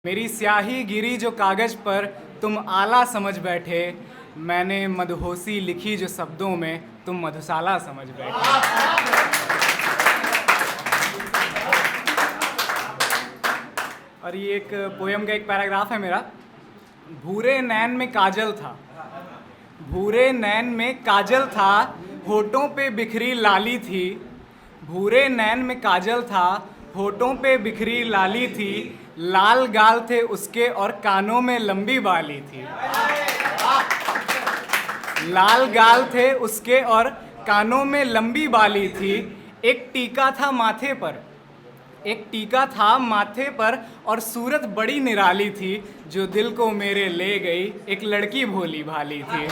मेरी स्याही गिरी जो कागज़ पर तुम आला समझ बैठे, मैंने मदहोशी लिखी जो शब्दों में तुम मधुशाला समझ बैठे। और ये एक पोयम का एक पैराग्राफ है मेरा। भूरे नैन में काजल था, भूरे नैन में काजल था, होठों पे बिखरी लाली थी। भूरे नैन में काजल था, होठों पे बिखरी लाली थी। लाल गाल थे उसके और कानों में लंबी बाली थी। लाल गाल थे उसके और कानों में लंबी बाली थी। एक टीका था माथे पर, एक टीका था माथे पर, और सूरत बड़ी निराली थी। जो दिल को मेरे ले गई एक लड़की भोली भाली थी।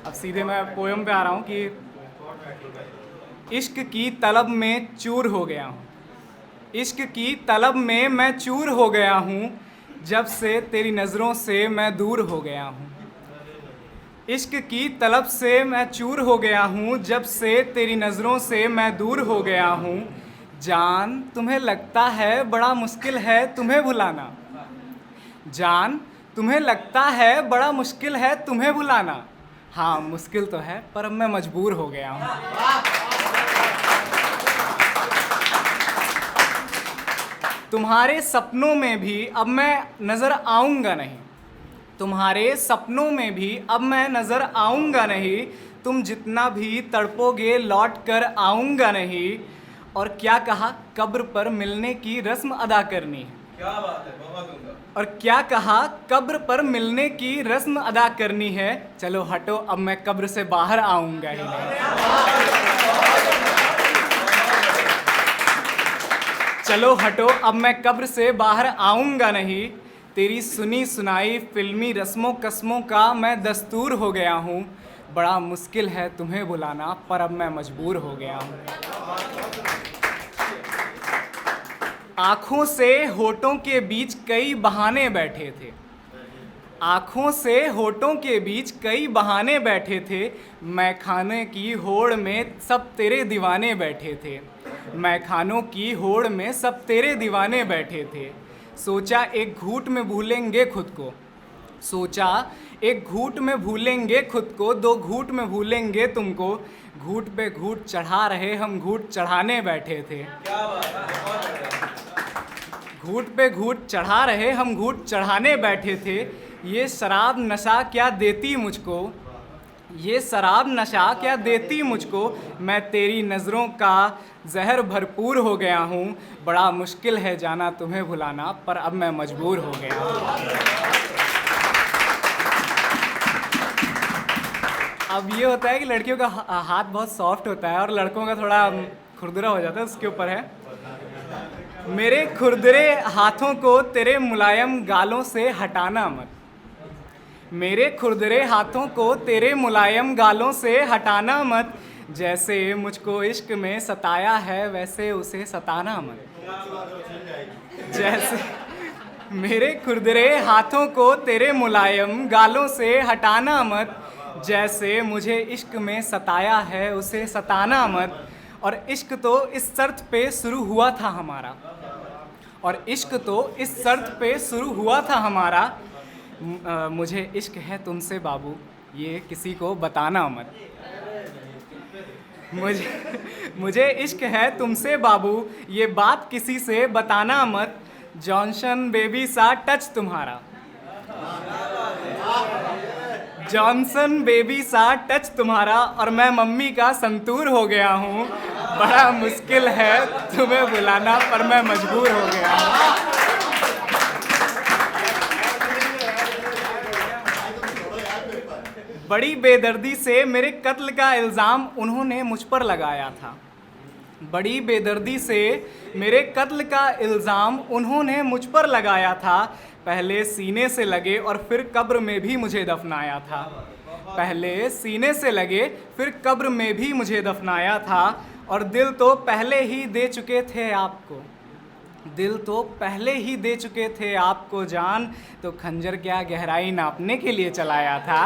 अब सीधे मैं पोयम पे आ रहा हूँ कि इश्क की तलब में चूर हो गया हूँ, इश्क की तलब में मैं चूर हो गया हूँ। जब से तेरी नज़रों से मैं दूर हो गया हूँ, इश्क की तलब से मैं चूर हो गया हूँ। जब से तेरी नज़रों से मैं दूर हो गया हूँ। जान तुम्हें लगता है बड़ा मुश्किल है तुम्हें भुलाना, जान तुम्हें लगता है बड़ा मुश्किल है तुम्हें भुलाना। हाँ मुश्किल तो है, पर अब मैं मजबूर हो गया हूँ। तुम्हारे सपनों में भी अब मैं नज़र आऊँगा नहीं, तुम्हारे सपनों में भी अब मैं नज़र आऊँगा नहीं। तुम जितना भी तड़पोगे लौट कर आऊँगा नहीं। और क्या कहा कब्र पर मिलने की रस्म अदा करनी है, क्या बात है, बहुत उम्दा। और क्या कहा कब्र पर मिलने की रस्म अदा करनी है। चलो हटो अब मैं कब्र से बाहर आऊँगा ही नहीं, चलो हटो अब मैं कब्र से बाहर आऊँगा नहीं। तेरी सुनी सुनाई फिल्मी रस्मों कस्मों का मैं दस्तूर हो गया हूँ। बड़ा मुश्किल है तुम्हें बुलाना, पर अब मैं मजबूर हो गया हूँ। आँखों से होठों के बीच कई बहाने बैठे थे, आँखों से होठों के बीच कई बहाने बैठे थे। मैं खाने की होड़ में सब तेरे दीवाने बैठे थे, मैं खानों की होड़ में सब तेरे दीवाने बैठे थे। सोचा एक घूंट में भूलेंगे खुद को, सोचा एक घूंट में भूलेंगे खुद को, दो घूंट में भूलेंगे तुमको। घूंट पे घूंट चढ़ा रहे हम घूंट चढ़ाने बैठे थे, क्या बात है, बहुत बढ़िया। घूंट पे घूंट चढ़ा रहे हम घूंट चढ़ाने बैठे थे। ये शराब नशा क्या देती मुझको, ये शराब नशा क्या देती मुझको। मैं तेरी नज़रों का जहर भरपूर हो गया हूँ। बड़ा मुश्किल है जाना तुम्हें भुलाना, पर अब मैं मजबूर हो गया हूँ। अब ये होता है कि लड़कियों का हाथ बहुत सॉफ्ट होता है और लड़कों का थोड़ा खुरदुरा हो जाता है, उसके ऊपर है। मेरे खुरदरे हाथों को तेरे मुलायम गालों से हटाना मत, मेरे खुरदरे हाथों को तेरे मुलायम गालों से हटाना मत। जैसे मुझको इश्क में सताया है वैसे उसे सताना मत, जैसे मेरे खुरदरे हाथों को तेरे मुलायम गालों से हटाना मत। जैसे मुझे इश्क में सताया है उसे सताना मत। और इश्क तो इस शर्त पे शुरू हुआ था हमारा, और इश्क तो इस शर्त पे शुरू हुआ था हमारा। मुझे इश्क है तुमसे बाबू ये किसी को बताना मत, मुझे इश्क है तुमसे बाबू ये बात किसी से बताना मत। जॉनसन बेबी सा टच तुम्हारा, जॉनसन बेबी सा टच तुम्हारा, और मैं मम्मी का संतूर हो गया हूँ। बड़ा मुश्किल है तुम्हें बुलाना, पर मैं मजबूर हो गया हूँ। बड़ी बेदर्दी से मेरे कत्ल का इल्ज़ाम उन्होंने मुझ पर लगाया था, बड़ी बेदर्दी से मेरे कत्ल का इल्ज़ाम उन्होंने मुझ पर लगाया था। पहले सीने से लगे और फिर कब्र में भी मुझे दफनाया था, पहले सीने से लगे फिर कब्र में भी मुझे दफनाया था। और दिल तो पहले ही दे चुके थे आपको, दिल तो पहले ही दे चुके थे आपको जान। तो खंजर क्या गहराई नापने के लिए चलाया था।